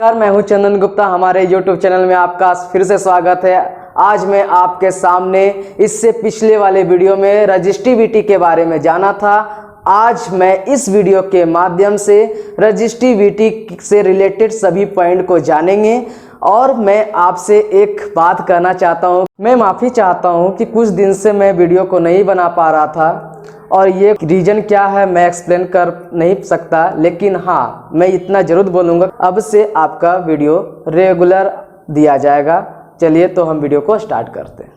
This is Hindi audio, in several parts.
नमस्कार, मैं हूं चंदन गुप्ता। हमारे YouTube चैनल में आपका फिर से स्वागत है। आज मैं आपके सामने इससे पिछले वाले वीडियो में रजिस्टिविटी के बारे में जाना था। आज मैं इस वीडियो के माध्यम से रजिस्टिविटी से रिलेटेड सभी पॉइंट को जानेंगे और मैं आपसे एक बात कहना चाहता हूं। मैं माफ़ी चाहता हूं कि कुछ दिन से मैं वीडियो को नहीं बना पा रहा था और ये रीज़न क्या है मैं एक्सप्लेन कर नहीं सकता, लेकिन हाँ मैं इतना ज़रूर बोलूँगा, अब से आपका वीडियो रेगुलर दिया जाएगा। चलिए तो हम वीडियो को स्टार्ट करते हैं।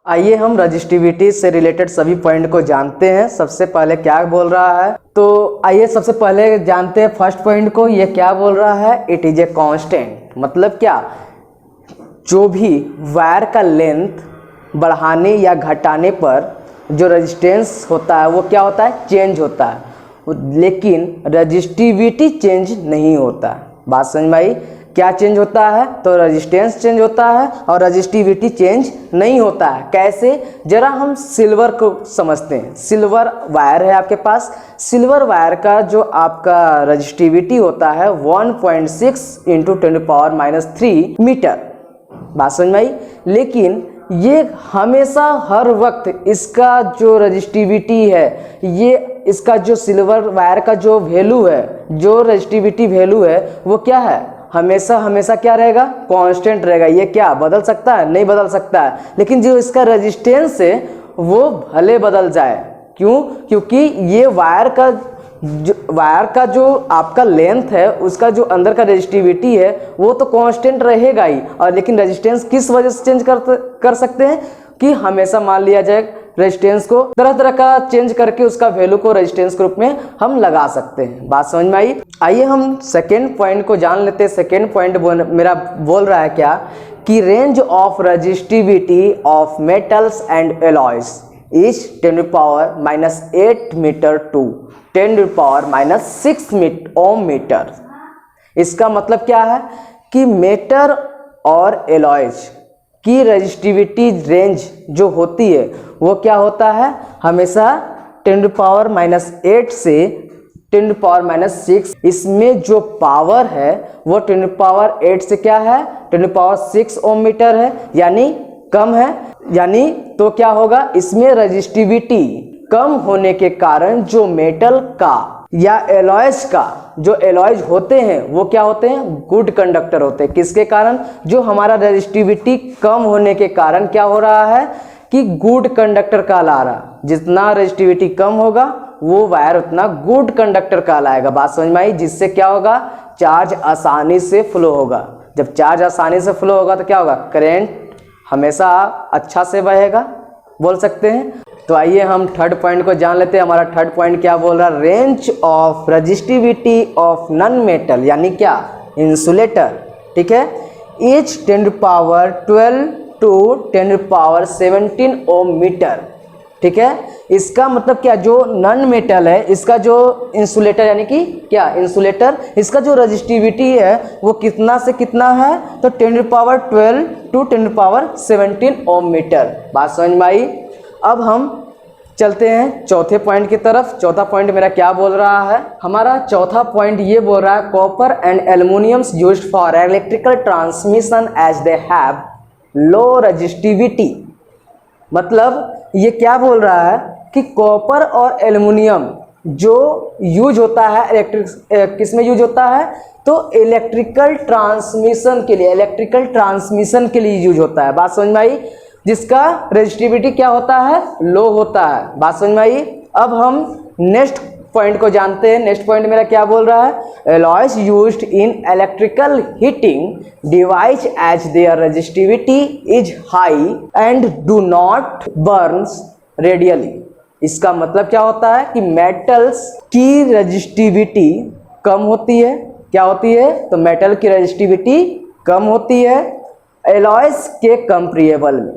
आइए हम रजिस्टिविटी से रिलेटेड सभी पॉइंट को जानते हैं। सबसे पहले क्या बोल रहा है, तो आइए सबसे पहले जानते हैं फर्स्ट पॉइंट को। ये क्या बोल रहा है, इट इज ए कांस्टेंट। मतलब क्या, जो भी वायर का लेंथ बढ़ाने या घटाने पर जो रेजिस्टेंस होता है वो क्या होता है, चेंज होता है, लेकिन रजिस्टिविटी चेंज नहीं होता। बात समझ में आई? क्या चेंज होता है, तो रेजिस्टेंस चेंज होता है और रजिस्टिविटी चेंज नहीं होता है। कैसे, जरा हम सिल्वर को समझते हैं। सिल्वर वायर है आपके पास, सिल्वर वायर का जो आपका रजिस्टिविटी होता है 1.6 × 10⁻³ मीटर। बात समझ में आई? लेकिन ये हमेशा हर वक्त इसका जो रजिस्टिविटी है, ये इसका जो सिल्वर वायर का जो वैल्यू है, जो रजिस्टिविटी वैल्यू है वो क्या है, हमेशा हमेशा क्या रहेगा, कांस्टेंट रहेगा। ये क्या बदल सकता है? नहीं बदल सकता है। लेकिन जो इसका रेजिस्टेंस है वो भले बदल जाए। क्यों? क्योंकि ये वायर का जो आपका लेंथ है, उसका जो अंदर का रेजिस्टिविटी है वो तो कांस्टेंट रहेगा ही। और लेकिन रेजिस्टेंस किस वजह से चेंज कर सकते हैं कि हमेशा मान लिया जाए रेजिस्टेंस को तरह तरह का चेंज करके उसका वैल्यू को रेजिस्टेंस के रूप में हम लगा सकते हैं। बात समझ में आई? आइए हम सेकेंड पॉइंट को जान लेते हैं। सेकेंड पॉइंट मेरा बोल रहा है क्या, कि range of resistivity of metals and alloys is 10⁻⁸ metre to 10⁻⁶ ohm metre. इसका मतलब क्या है कि मेटल और एलॉयज की रजिस्टिविटी रेंज जो होती है वो क्या होता है, हमेशा 10⁻⁸ से 10⁻�6। इसमें जो पावर है वो 10⁸ से क्या है, 10⁶ ओम मीटर है, यानी कम है। यानी तो क्या होगा, इसमें रजिस्टिविटी कम होने के कारण जो मेटल का या एलॉयज का, जो एलॉयज होते हैं वो क्या होते हैं, गुड कंडक्टर होते हैं। किसके कारण, जो हमारा रजिस्टिविटी कम होने के कारण क्या हो रहा है कि गुड कंडक्टर कहला रहा। जितना रजिस्टिविटी कम होगा वो वायर उतना गुड कंडक्टर कहलाएगा। बात समझ में आई? जिससे क्या होगा, चार्ज आसानी से फ्लो होगा। जब चार्ज आसानी से फ्लो होगा तो क्या होगा, करेंट हमेशा अच्छा से बहेगा, बोल सकते हैं। तो आइए हम थर्ड पॉइंट को जान लेते हैं। हमारा थर्ड पॉइंट क्या बोल रहा है, range of resistivity of non metal, यानी क्या, इंसुलेटर, ठीक है, इज 10⁻12 टू 10⁻17 ओम मीटर। ठीक है, इसका मतलब क्या, जो नॉन मेटल है इसका जो इंसुलेटर, यानी कि क्या इंसुलेटर, इसका जो रजिस्टिविटी है वो कितना से कितना है, तो 10⁻12 टू 10⁻17 ओम मीटर। बात समझ में आई? अब हम चलते हैं चौथे पॉइंट की तरफ। चौथा पॉइंट मेरा क्या बोल रहा है, हमारा चौथा पॉइंट ये बोल रहा है, copper and aluminiums used for electrical transmission as they have low resistivity. मतलब ये क्या बोल रहा है कि कॉपर और एल्युमिनियम जो यूज होता है किस में यूज होता है, तो इलेक्ट्रिकल ट्रांसमिशन के लिए यूज होता है। बात समझ में आई? जिसका रजिस्टिविटी क्या होता है, लो होता है। बात समझ में आई? अब हम नेक्स्ट पॉइंट को जानते हैं। नेक्स्ट पॉइंट मेरा क्या बोल रहा है, alloys used in electrical heating device as their resistivity is high and do not burns readily. इसका मतलब क्या होता है कि मेटल्स की रजिस्टिविटी कम होती है। क्या होती है, तो मेटल की रजिस्टिविटी कम होती है एलॉयज के कंपेरेबल में।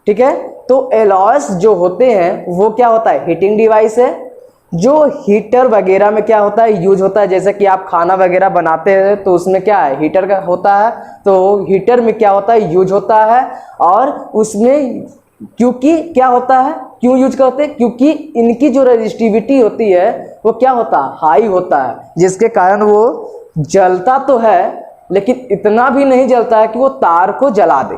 ठीक है, तो एलॉयज जो होते हैं वो क्या होता है, हीटिंग डिवाइस है, जो हीटर वगैरह में क्या होता है, यूज होता है। जैसे कि आप खाना वगैरह बनाते हैं तो उसमें क्या है, हीटर का होता है, तो हीटर में क्या होता है, यूज होता है। और उसमें क्योंकि क्या होता है, क्यों यूज करते हैं, क्योंकि इनकी जो रेजिस्टिविटी होती है वो क्या होता है, हाई होता है, जिसके कारण वो जलता तो है लेकिन इतना भी नहीं जलता है कि वो तार को जला दे।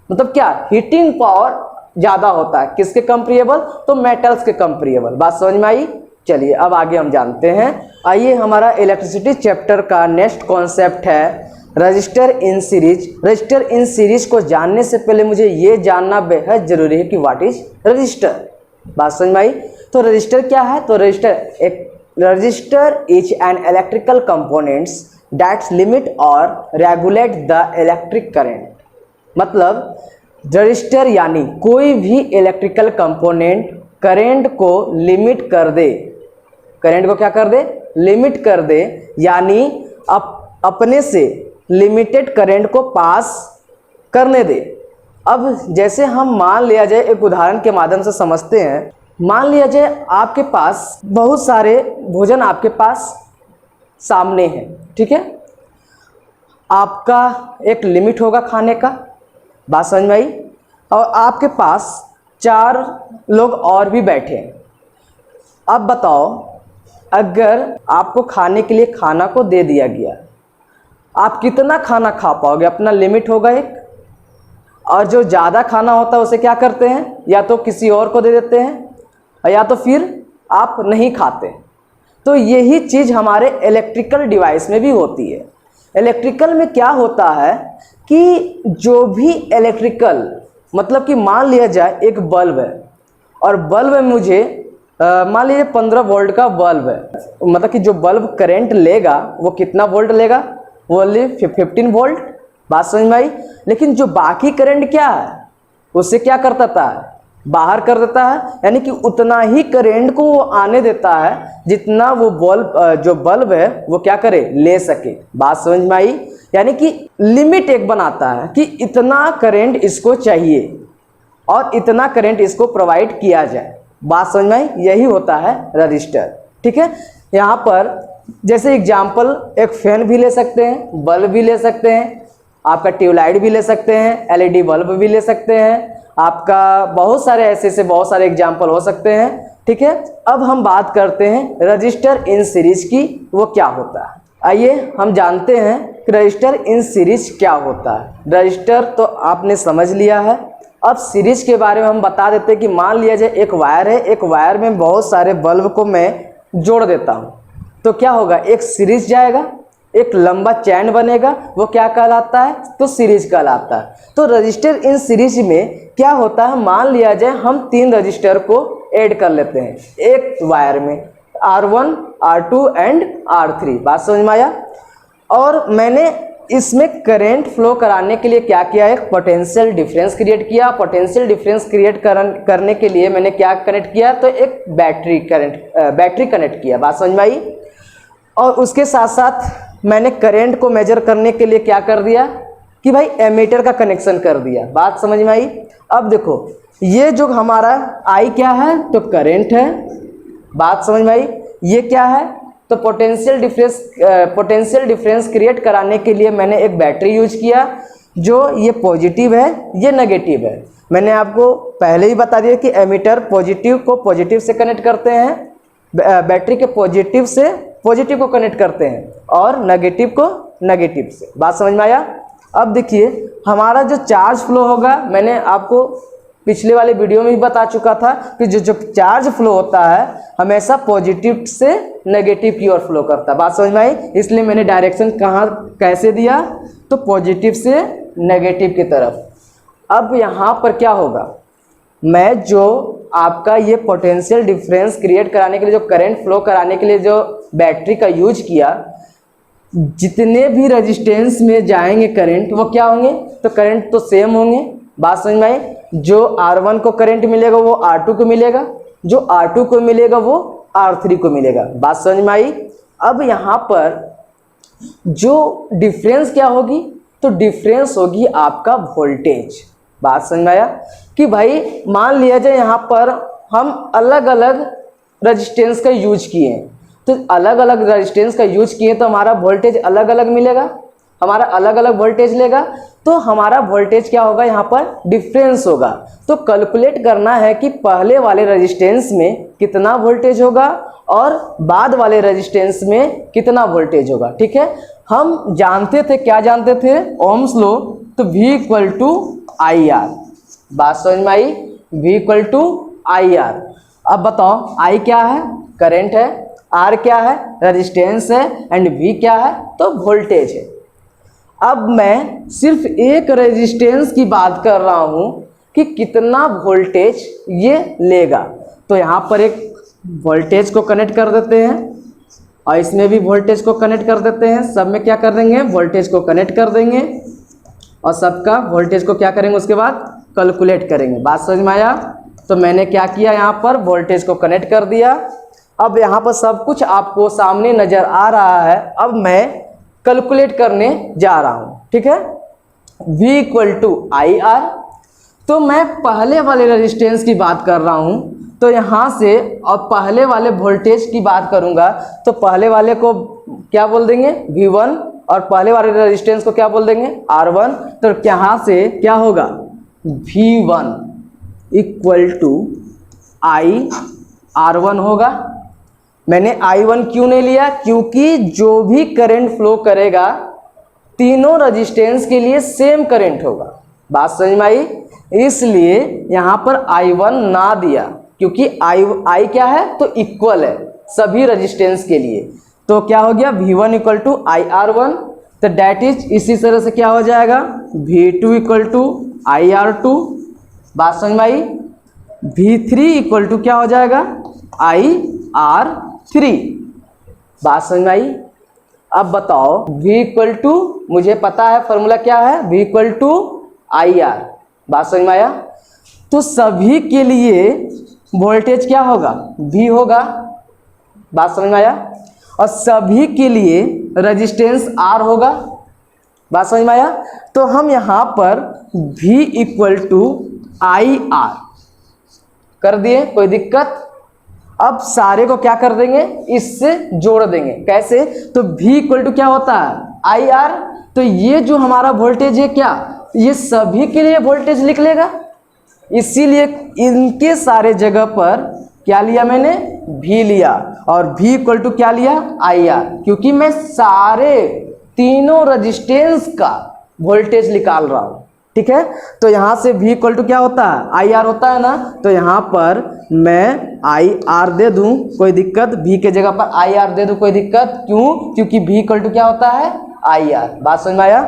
मतलब क्या, हीटिंग पावर ज्यादा होता है, किसके कंपेरेबल, तो मेटल्स के कंपेरेबल। बात समझ में आई। चलिए अब आगे हम जानते हैं। आइए, हमारा इलेक्ट्रिसिटी चैप्टर का नेक्स्ट कॉन्सेप्ट है register in series. Register in series को जानने से पहले मुझे ये जानना बेहद जरूरी है कि व्हाट इज रजिस्टर। बात समझ में आई। तो रजिस्टर क्या है, तो register is an electrical components that's limit और रेगुलेट द इलेक्ट्रिक करंट। मतलब रजिस्टर यानी कोई भी इलेक्ट्रिकल कंपोनेंट करंट को लिमिट कर दे, करंट को क्या कर दे, लिमिट कर दे, यानी अपने से लिमिटेड करंट को पास करने दे। अब जैसे हम मान लिया जाए, एक उदाहरण के माध्यम से समझते हैं। मान लिया जाए आपके पास बहुत सारे भोजन आपके पास सामने हैं, ठीक है, आपका एक लिमिट होगा खाने का। बात समझ में आई। और आपके पास 4 लोग और भी बैठे हैं। अब बताओ, अगर आपको खाने के लिए खाना को दे दिया गया, आप कितना खाना खा पाओगे, अपना लिमिट होगा एक। और जो ज़्यादा खाना होता है उसे क्या करते हैं, या तो किसी और को दे देते हैं या तो फिर आप नहीं खाते। तो यही चीज़ हमारे इलेक्ट्रिकल डिवाइस में भी होती है। इलेक्ट्रिकल में क्या होता है कि जो भी इलेक्ट्रिकल, मतलब कि मान लिया जाए एक बल्ब है और बल्ब में मुझे मान लीजिए 15 वोल्ट का बल्ब है, मतलब कि जो बल्ब करंट लेगा वो कितना वोल्ट लेगा, वो 15 वोल्ट। बात समझ में आई। लेकिन जो बाकी करंट क्या है, उससे क्या कर देता है, बाहर कर देता है, यानी कि उतना ही करंट को वो आने देता है जितना वो जो बल्ब है वो क्या करे, ले सके। बात समझ में आई। यानी कि लिमिट एक बनाता है कि इतना करंट इसको चाहिए और इतना करंट इसको प्रोवाइड किया जाए। बात समझ में आई। यही होता है रजिस्टर, ठीक है। यहाँ पर जैसे एग्जाम्पल, एक फैन भी ले सकते हैं, बल्ब भी ले सकते हैं, आपका ट्यूबलाइट भी ले सकते हैं, एलईडी बल्ब भी ले सकते हैं, आपका बहुत सारे ऐसे बहुत सारे एग्जाम्पल हो सकते हैं, ठीक है। अब हम बात करते हैं रजिस्टर इन सीरीज की, वो क्या होता है। आइए हम जानते हैं कि रजिस्टर इन सीरीज क्या होता है। रजिस्टर तो आपने समझ लिया है। अब सीरीज के बारे में हम बता देते हैं कि मान लिया जाए एक वायर है, एक वायर में बहुत सारे बल्ब को मैं जोड़ देता हूँ, तो क्या होगा, एक सीरीज जाएगा, एक लंबा चैन बनेगा, वो क्या कहलाता है, तो सीरीज कहलाता है। तो रजिस्टर इन सीरीज में क्या होता है, मान लिया जाए हम 3 रजिस्टर को ऐड कर लेते हैं एक वायर में, R1, R2 एंड R3। बात समझ में आया। और मैंने इसमें करंट फ्लो कराने के लिए क्या किया, एक पोटेंशियल डिफरेंस क्रिएट किया। पोटेंशियल डिफरेंस क्रिएट करने के लिए मैंने क्या कनेक्ट किया, तो एक बैटरी कनेक्ट किया। बात समझ में आई। और उसके साथ साथ मैंने करंट को मेजर करने के लिए क्या कर दिया कि भाई एमीटर का कनेक्शन कर दिया। बात समझ में आई। अब देखो, ये जो हमारा आई क्या है, तो करंट है। बात समझ में आई। ये क्या है, तो पोटेंशियल डिफरेंस क्रिएट कराने के लिए मैंने एक बैटरी यूज किया, जो ये पॉजिटिव है, ये नेगेटिव है। मैंने आपको पहले ही बता दिया कि एमीटर पॉजिटिव को पॉजिटिव से कनेक्ट करते हैं, बैटरी के पॉजिटिव से पॉजिटिव को कनेक्ट करते हैं, और नेगेटिव को नेगेटिव से। बात समझ में आया। अब देखिए, हमारा जो चार्ज फ्लो होगा, मैंने आपको पिछले वाले वीडियो में भी बता चुका था कि जो चार्ज फ्लो होता है हमेशा पॉजिटिव से नेगेटिव की ओर फ्लो करता है। बात समझ में आई। इसलिए मैंने डायरेक्शन कहाँ कैसे दिया, तो पॉजिटिव से नेगेटिव की तरफ। अब यहाँ पर क्या होगा, मैं जो आपका ये पोटेंशियल डिफरेंस क्रिएट कराने के लिए, जो करंट फ्लो कराने के लिए जो बैटरी का यूज किया, जितने भी रेजिस्टेंस में जाएंगे करंट, वो क्या होंगे, तो करंट तो सेम होंगे। बात समझ में आई। जो R1 को करंट मिलेगा वो R2 को मिलेगा, जो R2 को मिलेगा वो R3 को मिलेगा। बात समझ में आई। अब यहाँ पर जो डिफरेंस क्या होगी, तो डिफरेंस होगी आपका वोल्टेज। बात समझ में आया कि भाई मान लिया जाए यहाँ पर हम अलग अलग रेजिस्टेंस का यूज किए हैं, तो अलग अलग रेजिस्टेंस का यूज किए तो हमारा वोल्टेज अलग अलग मिलेगा। हमारा अलग अलग वोल्टेज लेगा तो हमारा वोल्टेज क्या होगा, यहाँ पर डिफरेंस होगा। तो कैलकुलेट करना है कि पहले वाले रेजिस्टेंस में कितना वोल्टेज होगा और बाद वाले रेजिस्टेंस में कितना वोल्टेज होगा। ठीक है, हम जानते थे, क्या जानते थे, ओम्स लॉ, तो V equal to I R. बात समझ में आई, V equal to I R. अब बताओ I क्या है, करंट है, R क्या है, रेजिस्टेंस है, एंड V क्या है, तो वोल्टेज है। अब मैं सिर्फ एक रेजिस्टेंस की बात कर रहा हूं कि कितना वोल्टेज ये लेगा। तो यहाँ पर एक वोल्टेज को कनेक्ट कर देते हैं और इसमें भी वोल्टेज को कनेक्ट कर देते हैं। सब में क्या कर देंगे, वोल्टेज को कनेक्ट कर देंगे और सबका वोल्टेज को क्या करेंगे, उसके बाद कैलकुलेट करेंगे। बात समझ में आया। तो मैंने क्या किया, यहाँ पर वोल्टेज को कनेक्ट कर दिया। अब यहाँ पर सब कुछ आपको सामने नजर आ रहा है। अब मैं कैलकुलेट करने जा रहा हूँ। ठीक है, V equal to I R. तो मैं पहले वाले रेजिस्टेंस की बात कर रहा हूँ, तो यहाँ से और पहले वाले वोल्टेज की बात करूँगा तो पहले वाले को क्या बोल देंगे, V1, और पहले वाले रेजिस्टेंस को क्या बोल देंगे, R1। तो यहाँ से क्या होगा, V1 equal to I R1 होगा। मैंने I1 क्यों नहीं लिया, क्योंकि जो भी करंट फ्लो करेगा तीनों रेजिस्टेंस के लिए सेम करंट होगा। बात समझ में आई, इसलिए यहाँ पर I1 ना दिया, क्योंकि I क्या है, तो इक्वल है सभी रेजिस्टेंस के लिए। तो क्या हो गया, V1 equal to I R1। तो डैट इज, इसी तरह से क्या हो जाएगा, V2 equal to I R2। बात समझ में आई। V3 इक्वल टू क्या हो जाएगा, आई R3। बात समझ में आई। अब बताओ V इक्वल टू, मुझे पता है फॉर्मूला क्या है, V equal to I R. बात समझ में आया। तो सभी के लिए वोल्टेज क्या होगा, V होगा। बात समझ में आया। और सभी के लिए रेजिस्टेंस R होगा। बात समझ में आया। तो हम यहाँ पर V equal to I R कर दिए, कोई दिक्कत। अब सारे को क्या कर देंगे, इससे जोड़ देंगे। कैसे, तो V इक्वल टू क्या होता है, आई आर। तो ये जो हमारा वोल्टेज है, क्या ये सभी के लिए वोल्टेज लिख लेगा, इसीलिए इनके सारे जगह पर क्या लिया मैंने, V लिया। और V इक्वल टू क्या लिया, आई आर, क्योंकि मैं सारे तीनों रेजिस्टेंस का वोल्टेज निकाल रहा हूं। ठीक है, तो यहां से V इक्वल टू क्या होता है, आई आर होता है ना। तो यहां पर मैं आई आर दे दूं, कोई दिक्कत, V के जगह पर आई आर दे दूं, कोई दिक्कत। क्यों, क्योंकि V इक्वल टू क्या होता है, आई आर। बात समझ में आया।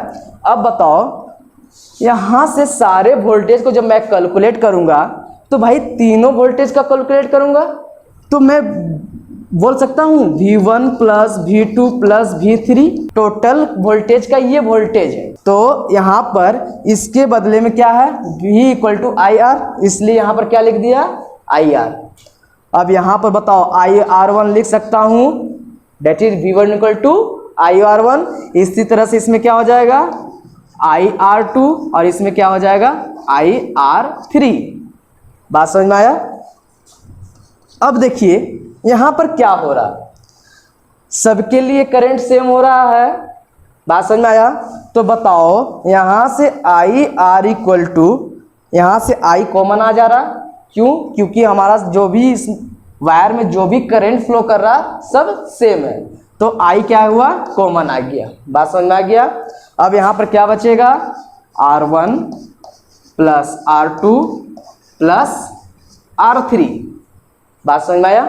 अब बताओ, यहां से सारे वोल्टेज को जब मैं कैलकुलेट करूंगा तो भाई तीनों वोल्टेज का कैलकुलेट करूंगा, तो मैं बोल सकता हूं V1 plus V2 plus V3, total voltage का ये वोल्टेज है। तो यहां पर इसके बदले में क्या है, V equal to I R, इसलिए यहां पर क्या लिख दिया, आई आर। अब यहां पर बताओ, आई R1 लिख सकता हूं, that is V1 equal to I R1। इसी तरह से इसमें क्या हो जाएगा, आई R2, और इसमें क्या हो जाएगा, आई R3। बात समझ में आया। अब देखिए यहां पर क्या हो रहा है, सबके लिए करंट सेम हो रहा है। बात समझ में आया। तो बताओ, यहां से आई आर इक्वल टू, यहां से आई कॉमन आ जा रहा, क्यों, क्योंकि हमारा जो भी इस वायर में जो भी करंट फ्लो कर रहा सब सेम है। तो आई क्या हुआ, कॉमन आ गया। बात समझ में आ गया। अब यहां पर क्या बचेगा, R1 plus R2 plus R3। बात समझ में आया।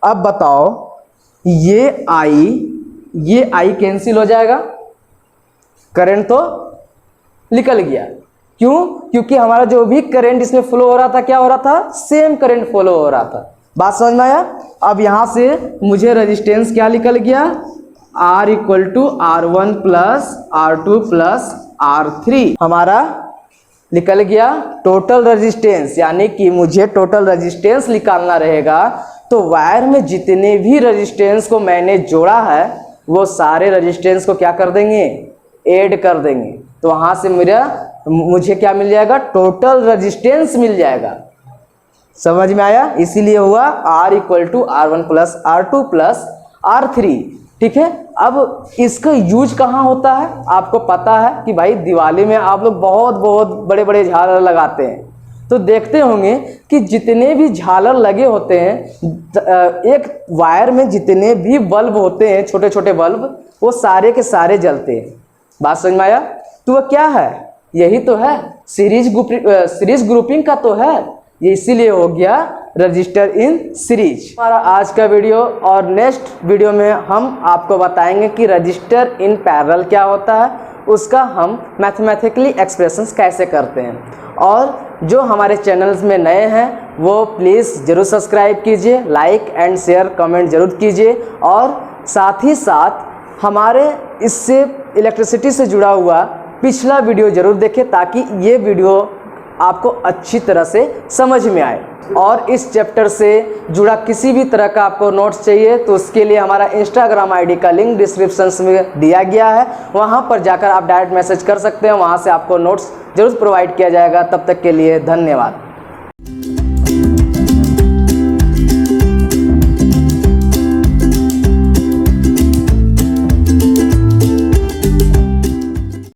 अब बताओ, ये आई कैंसिल हो जाएगा, करंट तो निकल गया। क्यों, क्योंकि हमारा जो भी करंट इसमें फ्लो हो रहा था, क्या हो रहा था, सेम करंट फ्लो हो रहा था। बात समझ में आया। अब यहां से मुझे रेजिस्टेंस क्या निकल गया, R equal to R1 plus R2 plus R3 हमारा निकल गया टोटल रेजिस्टेंस। यानी कि मुझे टोटल रेजिस्टेंस निकालना रहेगा, तो वायर में जितने भी रेजिस्टेंस को मैंने जोड़ा है वो सारे रेजिस्टेंस को क्या कर देंगे, ऐड कर देंगे। तो वहां से मुझे क्या मिल जाएगा, टोटल रेजिस्टेंस मिल जाएगा। समझ में आया। इसीलिए हुआ R equal to R1 plus R2 plus R3। ठीक है। अब इसका यूज कहाँ होता है? आपको पता है कि भाई दिवाली में आप लोग बहुत बहुत बड़े बड़े झालर लगाते हैं, तो देखते होंगे कि जितने भी झालर लगे होते हैं, एक वायर में जितने भी बल्ब होते हैं, छोटे छोटे बल्ब, वो सारे के सारे जलते हैं। बात समझ में आया? तो वो क्या है? यही तो है, सीरीज ग्रुपिंग का तो है ये, इसीलिए हो गया रजिस्टर इन सीरीज। हमारा आज का वीडियो, और नेक्स्ट वीडियो में हम आपको बताएंगे कि रजिस्टर इन पैरेलल क्या होता है, उसका हम मैथमेटिकली एक्सप्रेशंस कैसे करते हैं। और जो हमारे चैनल्स में नए हैं वो प्लीज़ ज़रूर सब्सक्राइब कीजिए, लाइक एंड शेयर कमेंट ज़रूर कीजिए, और साथ ही साथ हमारे इससे इलेक्ट्रिसिटी से जुड़ा हुआ पिछला वीडियो ज़रूर देखें, ताकि ये वीडियो आपको अच्छी तरह से समझ में आए। और इस चैप्टर से जुड़ा किसी भी तरह का आपको नोट्स चाहिए तो उसके लिए हमारा इंस्टाग्राम आईडी का लिंक डिस्क्रिप्शन में दिया गया है, वहाँ पर जाकर आप डायरेक्ट मैसेज कर सकते हैं, वहाँ से आपको नोट्स जरूर प्रोवाइड किया जाएगा। तब तक के लिए धन्यवाद।